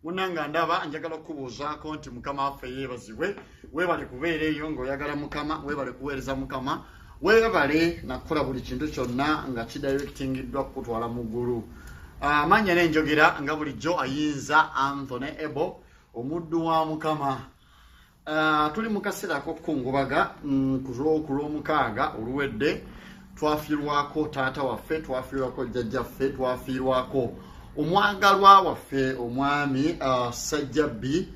munanga ndaba njagala kubuuzaako nti mukama waffe yeebazibwe weebale kubeera eyo ng'oyagala mukama weebale kuweereza mukama weebale nakukola buli kintu kyonna nga kidirectingiddwa kukutwala mu ggulu. Amannya n'enjogera nga bulijjo ayinza Anthony Ebo omuddu wa mukama. Tuli mu kaseera ak'okukungubaga ku lw'omukaaga oluwedde twafiirwako taata waffe, twafiirwako jjajjaffe, twafiirwako omwagalwa waffe omwami Ssajjabbi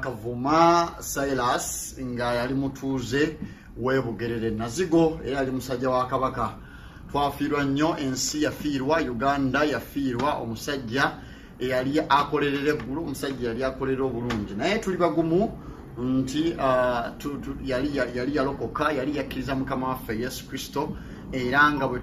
Kavuma Silas nga yali mutuuze w'Ebugerere Nazigo era yali musajja wa Kabaka. Twafiirwa nnyo, ensi yafiirwa, Uganda yafiirwa omusajja eyali akolerera eggulu, omusajja yali akolera obulungi. Naye tuli bagumu nti yali yalokoka, yali yakkiriza mukama waffe Yesu Kristo era nga bwe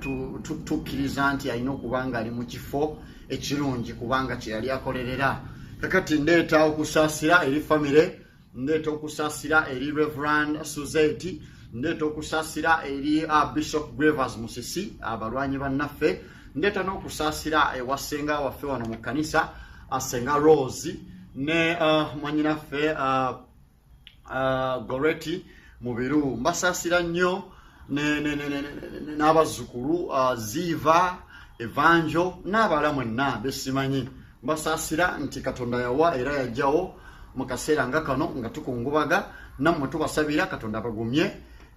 tukkiriza nti alina okuba nga ali mu kifo ekirungi kubanga kye yali akolerera. Kakati ndeeta okusaasira eri famire, ndeeta okusaasira eri Reverend Suzette, ndeeta okusaasira eri Bishop Gravers Musisi, abalwanyi bannaffe, ndeeta n'okusaasira ewasenga waffe wano mu kkanisa Senga Rose ne mwanyinaffe Goreti Mubiru. Mbasaasira nnyo n'abazzukulu Ziva, Evanjo n'abala mwenna besimanyi. Mbasaasira nti Katonda yawa era yajjawo mu kaseera nga kano nga tukungubaga, nammwe tubasabira Katonda bagumye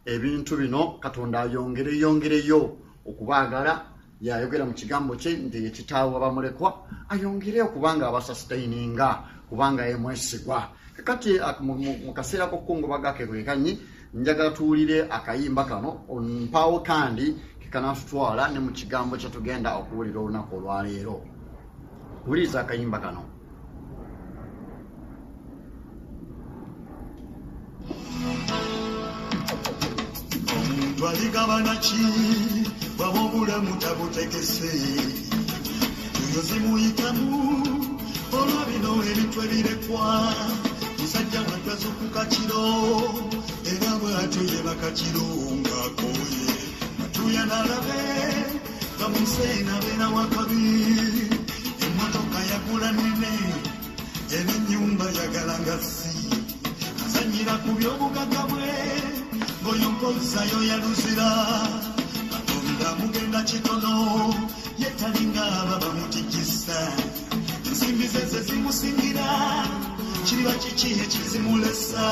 ebintu bino, Katonda ayongereyo okubaagala. Yayogera mu kigambo kye nti ekitaawo abamulekwa ayongere okubanga abasustaininga kubanga ye mwesigwa. Kakati mu kaseera k'okukungubaga kekwekannyi njagala tuwulire akayimba kano mpaawo kandi kekanatutwala ne mu kigambo kye tugenda okuwulira olunaku olwaleero. Wuliriza akayimba kano. Omuntu aligabana ki bwaba obulamu tabutegese, tuyozi muyitamu olwa bino ebintu ebirekwa. Musajja bw'atazukuka kiro era bw'atyo yebaka kiro ng'akooye, matuya nalabe nga museena beera wakabi. Emmotoka yagula nene era ennyumba yagala ngasi, azanyira ku by'obugagga bwe ng'oyo mpozayo yaluzira. Katonda mugenda kitono yetalinga ababa mutikisa, ensimbi ze zimusingira kiriba kiki ekizimulesa.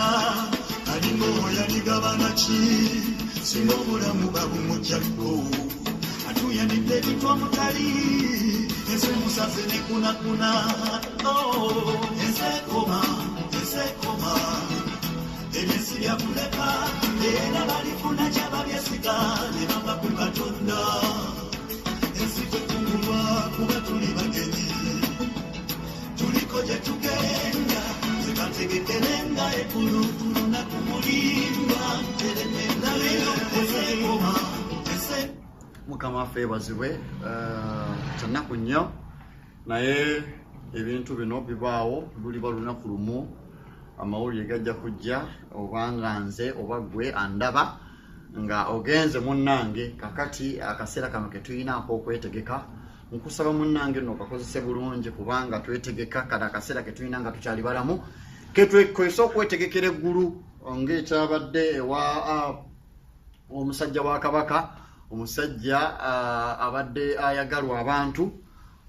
Alinga oyo aligabana ki singa obulamu babumugyako, atuyanidde ebintu omutali ensi musaze nekunakuna. Ensekoma ebyensi byakuleka era balifuna kyaba byesiga ne bava ku Katonda. Ensi tekungulwa kuba tuli bagenyi, tuliko gye tugenda zikategekerenga ekulukulu nakumulimba teremenga leero esekoma. Mukama waffe yeebazibwe. Kyannaku nnyo naye ebintu bino bibaawo, luliba lunaku lumu amawulire gajja kujja oba nga nze oba gwe andaba nga ogenze munnange. Kakati akaseera kano ketuyinaako okwetegeka, nkusaba munnange nno okakozese bulungi kubanga twetegeka kati akaseera ketuyina nga tukyali balamu ketwekozesa okwetegekera eggulu ng'ekyabadde ewa omusajja wa Kabaka, omusajja abadde ayagalwa abantu,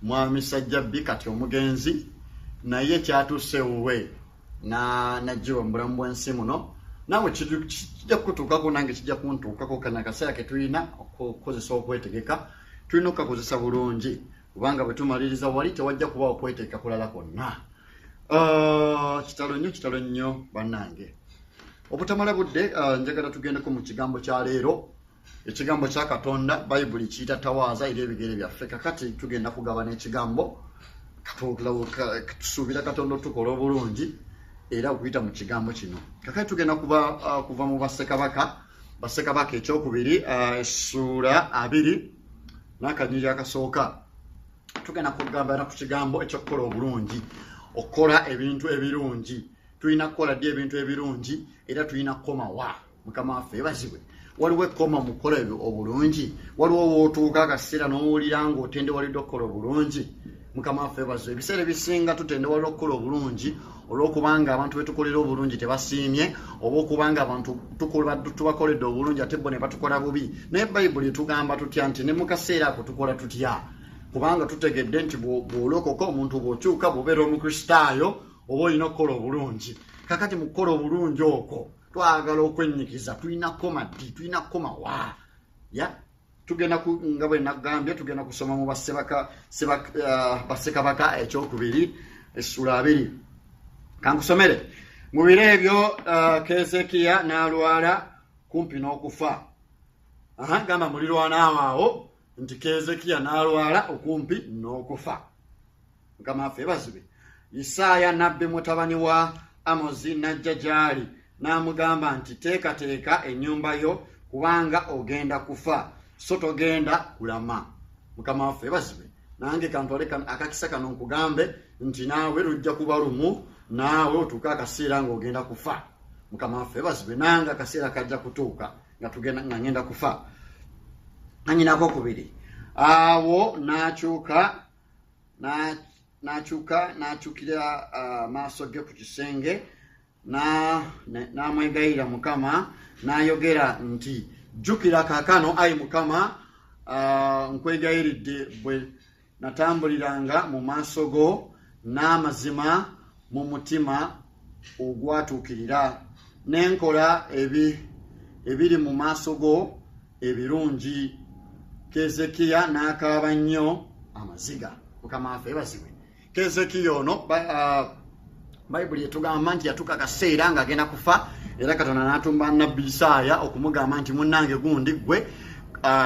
mwami Ssajjabbi kati omugenzi, naye kyatuuse wuwe najjiwa mu bulamu bw'ensi muno. Naawe kijja kutuukako, nange kijja kuntuukako. Kana akaseera ketulina okukozesa okwetegeka tulina okukakozesa bulungi kubanga bwe tumaliriza wali tewajja kuba okwetegeka kulala kwonna. Kitalo nnyo bannange. Obutamala budde njagala tugendeko mu kigambo kya leero, ekigambo kya Katonda. Bayibuli kiyita tawaaza eri ebigere byaffe. Kakati tugenda kugabana ekigambo tusuubira Katonda otukola obulungi era okuyita mu kigambo kino. Kakati tugenda kuva mu Bassekabaka ekyokubiri essuula 2 n'akanyiri akasooka. Tugenda kugambana ku kigambo ekyokukola obulungi, okukola ebintu ebirungi. Tulina kukola ddi ebintu ebirungi era tulina kukomawa. Mukama waffe yeebazibwe. Waliwo ekkoma mu kukola obulungi, waliwo wootuuka akaseera n'owulira ng'otendewalidde okukola obulungi. mukama waffe bazo ebiseera ebisinga tutendewala okukola obulungi olw'okubanga abantu betukolera obulungi tebasiimye oba okubanga abantu tubakoledde obulungi ate bo ne batukola bubi naye bayibuli etugamba tutya nti ne mu kaseera ako tukola tutya kubanga tutegedde nti bw'olokoka omuntu bw'okyuka bw'obeera omukristaayo oba olina okukola obulungi kakati mu kukola obulungi okwo twagala okwenyikiza tulinako maddi tulinako mawa tugenda nga bwe nagambye tugenda kusoma mu bassekabaka ekyokubiri essula 2 kankusomere mu biro ebyo Keezeekiya n'alwala kumpi n'okufa gamba mulirwanaawo awo nti Keezeekiya n'alwala okumpi n'okufa mukama waffe bazibe Isaaya nabbi mutabani wa Amozi najja gy'ali n'amugamba nti teekateeka ennyumba yo kubanga ogenda kufa so togenda kulama mukama waffe bazibe nange kantwale akakisa kano nkugambe nti naawe lujja kuba lumu naawe otuuka akaseera ng'ogenda kufa mukama waffe bazibe nange akaseera kajja kutuuka nga ngenda kufa anyinako kubiri awo n'akyukira maaso ge ku kisenge n'amwegayirira mukama n'ayogera nti jjukira kaakano ayi mukama nkwegayiridde bwe natambuliranga mu maaso go n'amazima mu mutima ogwatuukirira n'enkola ebiri mu maaso go ebirungi Keezeekiya n'akaaba nnyo amaziga mukama waffe bazibwe Keezeekiya ono bayibuli etugamba nti yatuuka akaseera ng'agenda kufa era Katonda n'atumba nnabbi Isaaya okumugamba nti munnange gundi gwe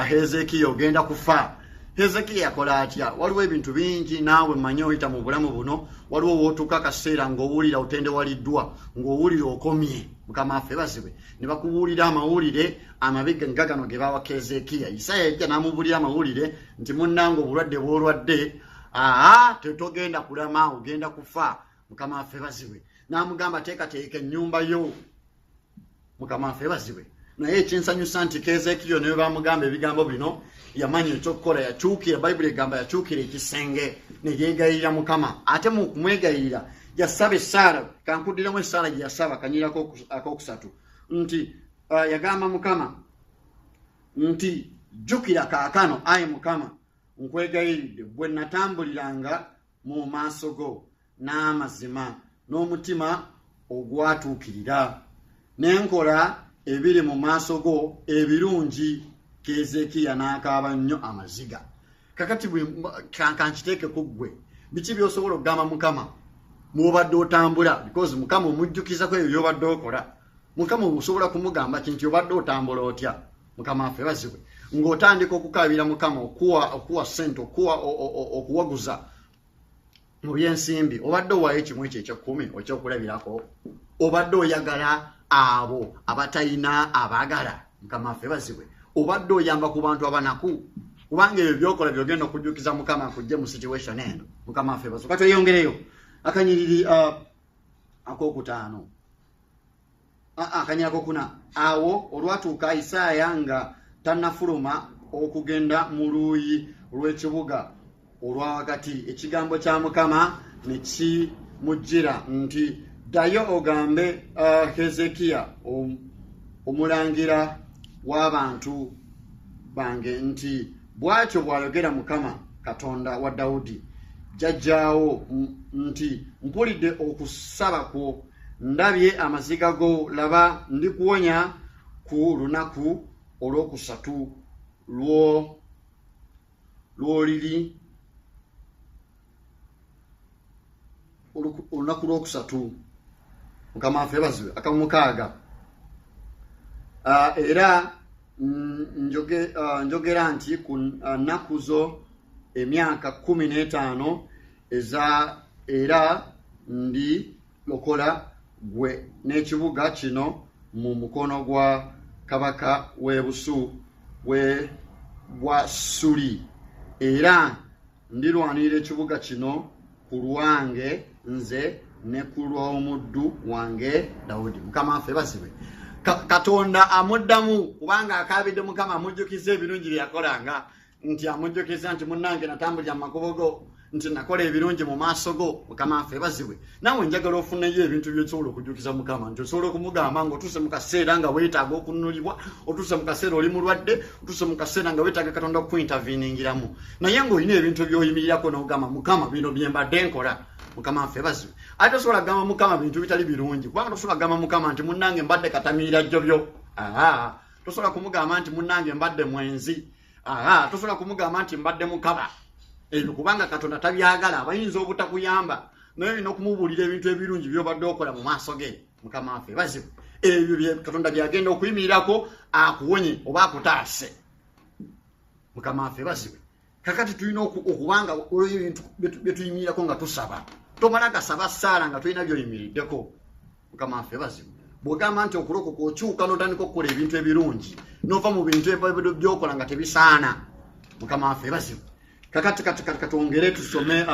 Keezeekiya ogenda kufa Keezeekiya yakola atya waliwo ebintu bingi naawe mmanyi oyita mu bulamu buno waliwo wootuuka akaseera ng'owulira otendewaliddwa ng'owulira okomye mukama waffe bazibwe ne bakubuulira amawulire amabi nga gano ge bawa Keezeekiya Isaaya yajja n'amubuulira amawulire nti munnange obulwadde bw'olwadde tetogenda kulama ogenda kufa mukama waffe bazibwe n'amugamba teekateeka ennyumba yo mukama waffe bazibwe naye ekinsanyusa nti Keezeekiya ne bamugamba ebigambo bino yamanya ekyokukola yakyukira bayibuli egamba yakyukira ekisenge ne yeegayirira mukama ate mu kumwegayirira yasaba essaala kankuddiramu essaala gye yasaba kanyirako akokusatu nti yagamba mukama nti jjukira kaakano ayi mukama nkwegayiridde bwe natambuliranga mu maaso go n'amazima n'omutima ogwatuukirira n'enkola ebiri mu maaso go ebirungi Keezeekiya n'akaaba nnyo amaziga kakati kankiteekeko ggwe biki by'osobola okugamba mukama mw'obadde otambula because mukama omujjukizako ebyo by'obadde okola mukama osobola kumugamba kinti obadde otambula otya mukama waffe bazibwe ng'otandika okukaabira mukama okuwa ssente okuwaguza mu byensimbi obadde owaayo ekimu ekyo eky'ekkumi ekyokulabirako obadde oyagala abo abatalina abaagala mukama waffe bazibwe obadde oyamba ku bantu abanaku kubanga ebyo byokola byogenda okujjukiza mukama akujje mu situation eno mukama waffe bazibwe kati oyongereyo akanyiriri akokutaano akanyiriri akokuna awo olwatuuka Isaaya nga tannafuluma okugenda mu luuyi lw'ekibuga olwa wakati ekigambo kya mukama ne kimujjira nti ddayo ogambe Keezeekiya omulangira w'abantu bange nti bw'atyo bw'ayogera mukama Katonda wa Dawudi jjajjaawo nti mpulidde okusaba kwo ndabye amaziga go laba ndikuwonya ku lunaku olwokusatu lwoliri olunaku lwokusatu mukama waffe bazibwe akamukaaga era njogera nti ku nnaku zo emyaka 15 era ndi lokola gwe n'ekibuga kino mu mukono gwa kabaka w'ebusu bwa Suli era ndirwanirira ekibuga kino ku lwange nze ne ku lw'omuddu wange Dawudi mukama waffe bazibwe Katonda amuddamu kubanga akaabidde mukama amujjukiza ebirungi bye yakolanga nti amujjukiza nti munnange natambulira mu makubo go nti nakola ebirungi mu maaso go Mukama waffe bazibwe nawe njagala ofuneyo ebintu byesobola okujukiza Mukama nti osobola okumugamba nga otuse mu kaseera nga weetaaga okununulibwa otuse mu kaseera oli mulwadde otuse mu kaseera nga weetaaga Katonda okuinterveningiramu naye ng'olina ebintu by'oyimirirako n'ogamba Mukama bino bye mbadde nkola Mukama waffe bazibwe ate osobola kugamba Mukama bintu bitali birungi kubanga tosobola kugamba Mukama nti munnange mbadde katamiira jjobyo tosobola kumugamba nti munnange mbadde mwenzi tosobola kumugamba nti mbadde mukaba ebyo kubanga Katonda tabyagala abayinza obutakuyamba naye olina okumubuulira ebintu ebirungi by'obadde okola mu maaso ge Mukama waffe bazibwe ebyo Katonda byagenda okuyimirirako akuwonye oba akutaase Mukama waffe bazibwe kakati tulina okubanga olwo ebintu bye tuyimirirako nga tusaba tomala gasaba ssaala nga tulina by'oyimiriddeko Mukama waffe bazibwe bw'ogamba nti okulokoka okyuka n'otandika okukola ebintu ebirungi n'ova mu bintu by'okola nga tebisaana Mukama waffe bazibwe kakati katwongere tusome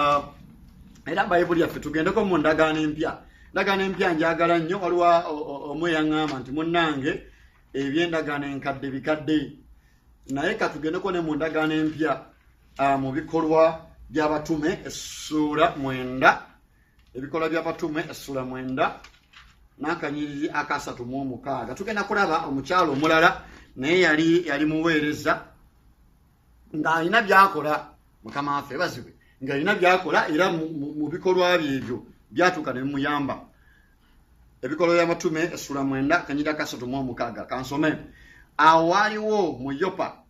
era Bayibuli yaffe tugendeko mu ndagaano empya njagala nnyo waliwo omu yaŋŋamba nti munnange eby'endagaano enkadde bikadde naye katugendeko ne mu ndagaano empya mu bikolwa by'abatume essuula 9 ebikolwa by'abatume essuula 9 n'akanyiriri aka 36 tugenda kulaba omukyalo omulala naye yali muweereza ng'alina byakola Mukama waffe bazibwe ng'alina byakola era mu bikolwa byebyo byatuuka ne bimuyamba ebikolwa by'abatume essula 9 akanyiriri aka 36 kansome awo waaliwo mu Yopa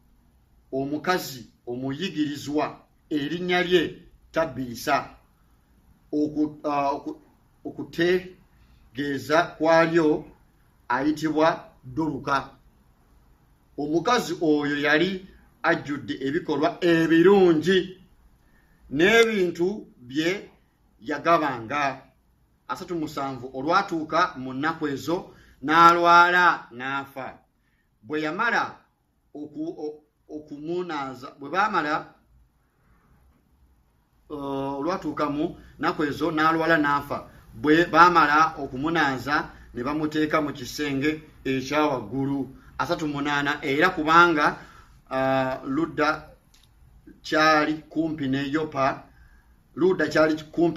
omukazi omuyigirizwa erinnya lye Tabiisa okutegeeza kwalyo ayitibwa Doruka omukazi oyo yali ajjudde ebikolwa ebirungi n'ebintu bye yagabanga 37 olwatuuka mu nnaku ezo n'alwala n'afa bwe yamala okumunaaza bwe baamala olwatuuka mu nnaku ezo n'alwala n'afa bwe baamala okumunaaza ne bamuteeka mu kisenge ekyawaggulu 38 era kubanga Luda kyali kumpi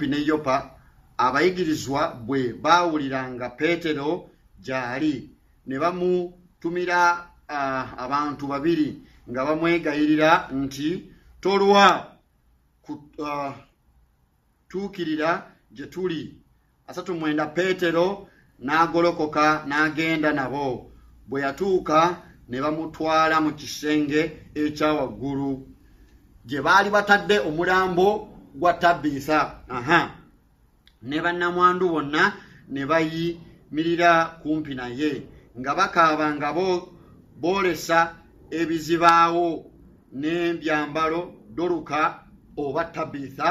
ne Yopa abayigirizwa bwe baawuliranga Peetero gyali ne bamutumira abantu babiri nga bamwegayirira nti tolwa tuukirira gye tuli 39 Peetero n'agolokoka n'agenda nabo bwe yatuuka ne bamutwala mu kisenge ekyawaggulu gye baali batadde omulambo gwa Tabiisa ne bannamwandu bonna ne bayimirira kumpi naye nga bakaaba nga boolesa ebizibaawo n'ebyambalo Doruka oba Tabiisa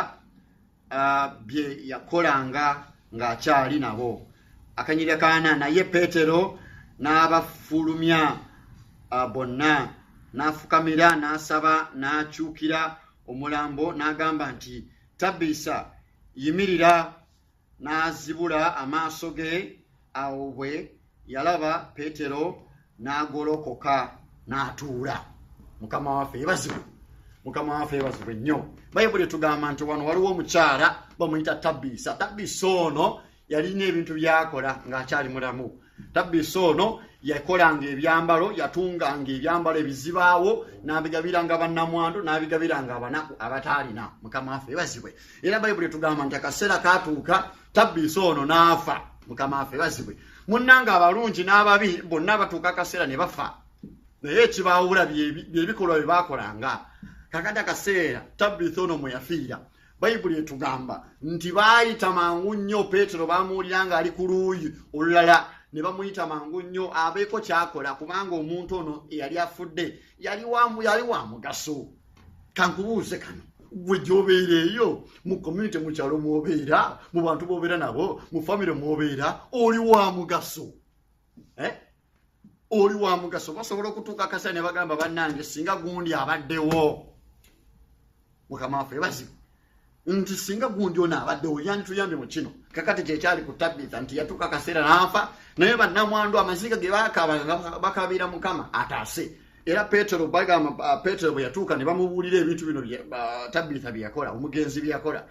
bye yakolanga ng'akyali nabo akanyiriri akaana naye Peetero n'abafulumya bonna n'afukamira n'asaba n'akyukira omulambo n'agamba nti Tabiisa yimirira n'azibula amaaso ge awo bwe yalaba Peetero n'agolokoka n'atuula Mukama waffe yebazibwe nnyo Bayibuli tugamba nti wano waliwo omukyala bamuyita Tabiisa ono yalina ebintu byakola ng'akyali mulamu Tabiisa ono yakolanga ebyambalo yatunganga ebyambalo ebizibaawo n'abigabiranga bannamwandu n'abigabiranga abanaku abataalina Mukama waffe yebazibwe era Bayibuli tugamba nti akaseera kaatuuka Tabiisa ono n'afa Mukama waffe yebazibwe munnanga abalungi n'ababi bonna batuuka akaseera ne bafa naye ekibaawula byebikolwa bye baakolanga kakati akaseera Tabiisa ono mwe yafiira Bayibuli etugamba nti baayita mangu nnyo Peetero baamuwulira ng'ali ku luuyi olulala ne bamuyita mangu nnyo abeeko kyakola kubanga omuntu ono eyali afudde yali wa mugaso kankubuuze kano gwe gy'obeera eyo mu community mu kyalo mw'obeera mu bantu b'obeera nabo mu famire mw'obeera oli wa mugaso oli wa mugaso basobola okutuuka akaseera ne bagamba bannange singa gundi abaddewo Mukama waffe yebazibwe nti singa gundi ono abaddewo yandituyambye mu kino kakati kyekyali ku Tabiisa nti yatuuka akaseera n'afa naye bannamwandu amaziga ge bakabira Mukama ataase era Petero bagamba Petero bwe yatuuka ne bamubuulira ebintu bino Tabitha bye yakola omugenzi bye yakola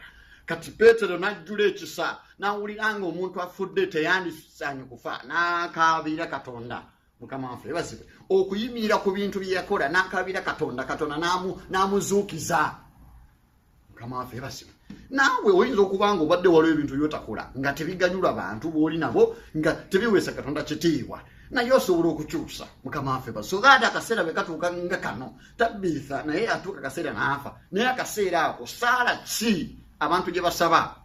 kati Petero n'ajjula ekisa n'awulira nga omuntu afudde teyandisaanye kufa n'akaabira Katonda Mukama waffe ebazibwe okuyimirira ku bintu bye yakola n'akaabira Katonda n'amuzuukiza Mukama waffe ebazibwe naawe oyinza okuba nga obadde waliwo ebintu byotakola nga tebiganyula bantu booli nabo nga tebiweesa Katonda kitiibwa naye osobola okukyusa Mukama waffe ebazibwe so gaadi akaseera bwe katuuka nga kano Tabitha naye atuuka akaseera n'afa naye akaseera ako saala ki abantu gye basaba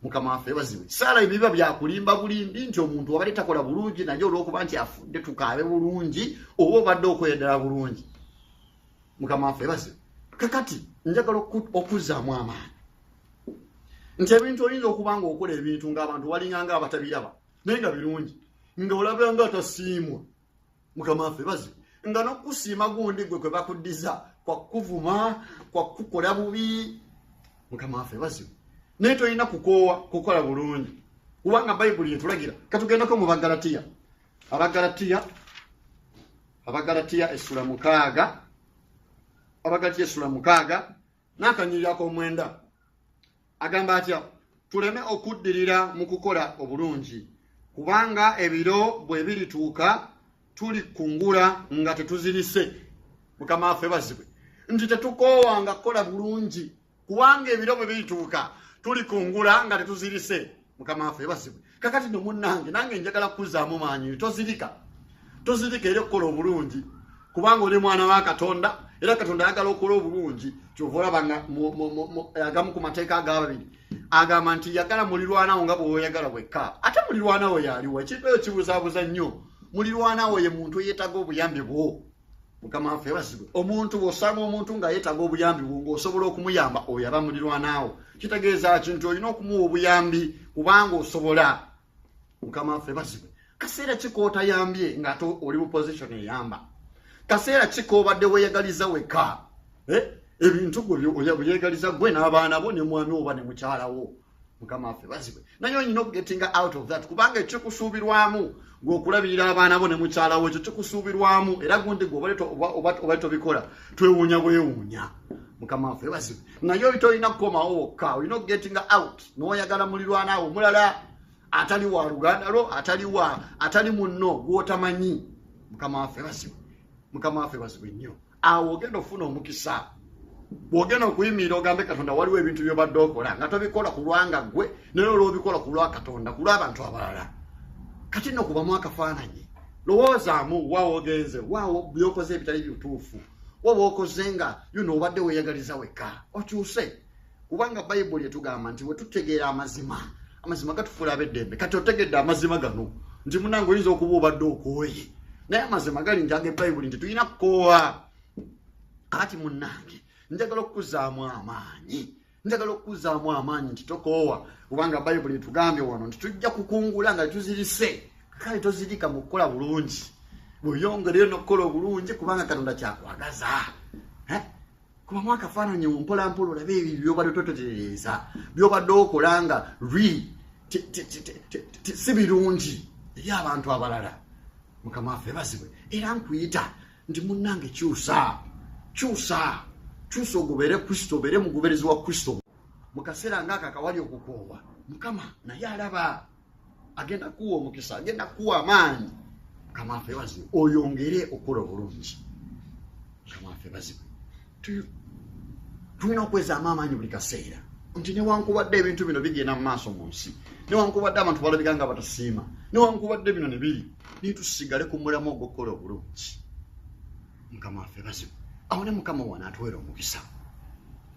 Mukama waffe ebazibwe saala ebiba byakulimba bulimbi nti omuntu wabadde takola bulungi naye olw'okuba nti afudde tukaabe bulungi oba obadde okwendera bulungi Mukama waffe ebazibwe kakati njagala okuzzaamu amaanyi nti ebintu oyinza okuba nga okola ebintu ng'abantu walinga nga abatabiraba naye nga birungi nga olabira nga atasiimwa Mukama waffe ebazibwe nga n'okusiima gundi gwe kwe bakuddiza kwa kuvuma kwa kukola bubi Mukama waffe ebazibwe naye tolina kukoowa kukola bulungi kubanga Bayibuli yetulagira katugendako mu Abagalatiya essula 6 Abagalatiya essula 6 n'akanyiriri ak'omwenda agamba atya tuleme okuddirira mu kukola obulungi kubanga ebiro bwe birituuka tulikungula nga tetuzirise Mukama waffe ebazibwe nti tetukoowanga kukola bulungi kubanga ebiro bwe birituuka tulikungula nga tetuzirise Mukama waffe ebazibwe kakati no munnange nange njagala kuzzaamu maanyi tozirika era okukola obulungi kubanga oli mwana wa Katonda era Katonda ayagala okukola obulungi kyova olaba agamu ku mateeka ag'ababiri agamba nti yagala mulirwanawo nga bw'oyagala wekka ate mulirwanawo yaliwo ekintu eyo kibuzaabuza nnyo mulirwanawo ye muntu yeetaga obuyambi bwo Mukama waffe ebazibwe omuntu bw'osanga omuntu nga yeetaga obuyambi bwo ng'osobola okumuyamba oyo aba mulirwanawo kitegeeza kintu olina okumuwa obuyambi kubanga osobola Mukama waffe ebazibwe kaseera kikootayambye ng'ate oli mu position eyamba kaseera kikoobadde weeyagaliza wekka ebintu byeyagaliza gwe n'abaana bo ne mwami oba ne mukyala wo Mukama waffe ebazibwe naye olina okugetinga out of that kubanga ekikusuubirwamu ng'okulabirira abaana bo ne mukyala wo ekyo kikusuubirwamu era gundi gwe oba tobikola twewuunya bwewuunya Mukama waffe ebazibwe naye oli tolina kukomawo wokka olina okugetinga out n'oyagala mulirwanaawo omulala atali wa luganda lwo atali munno gw'otamanyi Mukama waffe ebazibwe Mukama waffe ebazibwe nnyo awo ogenda ofuna omukisa bw'ogenda okuyimirira ogambe Katonda waliwo ebintu by'obadde okola nga tobikola ku lwanga ggwe naye olw'obikola ku lwa Katonda ku lw'abantu abalala kati nno kubamu akafaananyi lowoozaamu waawo ogenze waawo byokoze ebitali bituufu waba okoze nga obadde weeyagaliza wekka okyuse kubanga Bayibuli etugamba nti bwe tutegeera amazima gatufuula ab'eddembe kati otegedde amazima gano nti munange oyinza okuba obadde okooye naye amazima gali nti age Bayibuli nti tulina kukoowa kati munnange njagala okuzzaamu amaanyi nti tokoowa kubanga Bayibuli etugambye wano nti tujja kukungula nga tuzirise kale tozirika mu kukola bulungi bweyongereyo n'okukola obulungi kubanga Katonda kyakwagaza kubamu akafaananyi mpolampola olabe ebyo byobadde totereeza byobadde okola nga si birungi eri abantu abalala Mukama waffe ebazibwe era nkuyita nti munnange kyusa ogoberere Kristo obeere mugoberezi wa Kristo mu kaseera ng'ako akawali okukoowa Mukama naye alaba agenda kuwa omukisa agenda kuwa amaanyi Mukama waffe ebazibwe oyongere okukola obulungi Mukama waffe ebazibwe tulina okwezaamu amaanyi buli kaseera nti newankubadde ebintu bino bigenda mu maaso mu nsi newankubadde abantu balabika nga batasiima newankubadde bino ne biri naye tusigale ku mulamu ogw'okukola obulungi Mukama waffe ebazibwe awo ne Mukama wanaatuweera omukisa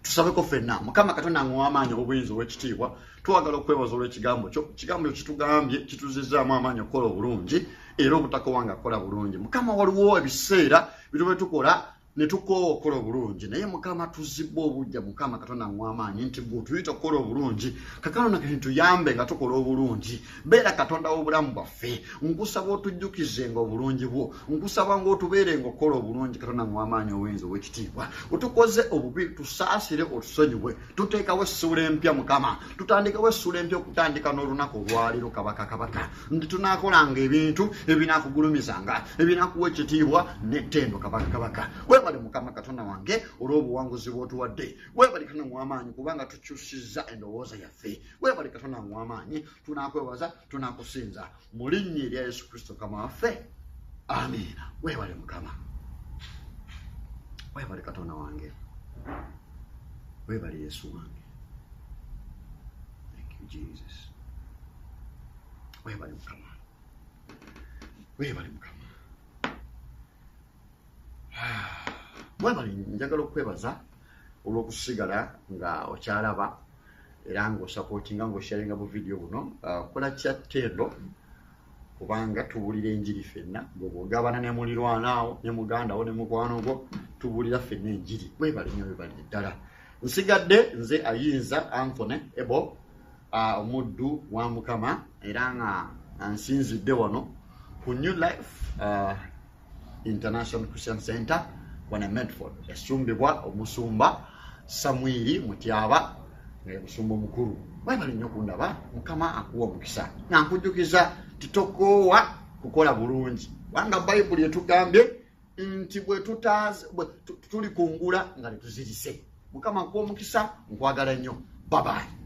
tusabeko ffenna Mukama Katonda amuwa amaanyi obuyinza obw'ekitiibwa twagala okwebaza olw'ekigambo kyo ekigambo kyo kitugambye kituzizzaamu amaanyi okukola obulungi era obutakowanga kukola bulungi Mukama waliwo ebiseera bituba tukola ne tukoowa okukola obulungi naye mukama tuzibba obujja mukama katonda ng'amaanyi nti gwe tuyita okukola obulungi kakano nakati tuyambe nga tukola obulungi beera katonda w'obulamu bwaffe nkusaba otujjukizenga obulungi bwo nkusaba ng'otubeerenga okukola obulungi katonda ng'amaanyi ow'enzi ow'ekitiibwa otukoze obubi tusaasire otusonyiwe tuteekawo essuula empya mukama tutandikewo essuula empya okutandika n'olunaku olwaliro kabaka nti tunaakolanga ebintu ebinaakugulumizanga ebinaakuwa ekitiibwa n'ettendo kabaka webale mukama katonda wange olw'obuwanguzi bw'otuwadde webale katonda ng'amaanyi kubanga tukyusizza endowooza yaffe webale katonda ng'amaanyi tunaakwebaza tunaakusinza mu linnya erya Yesu Kristo kama waffe amiina webale mukama webale katonda wange webale Yesu wange thank you Jesus webale mukama webale mukama webale njagala okwebaza olw'okusigala nga okyalaba era ng'osapootinga ng'osharinga bu vidiyo buno kola kya ttendo kubanga tubuulira enjiri ffenna bw'ogabana ne mulirwanaawo ne muganda wo ne mukwano gwo tubuulira ffenna enjiri webale nnyo webale ddala nsigadde nze ayinza Anthony Ebo omuddu wa mukama era nga nsinzidde wano ku New Life International Christian Center wana Medford yasumbibwa omusumba Samwiri Mutyaba nga musumba omukulu webale nnyo kundaba mukama akuwa omukisa nga nkujjukiza titokoowa kukola bulungi wanga Bayibuli etugambye nti bwe tuli kungula nga tetuzirise mukama akuwa omukisa nkwagala nnyo bye bye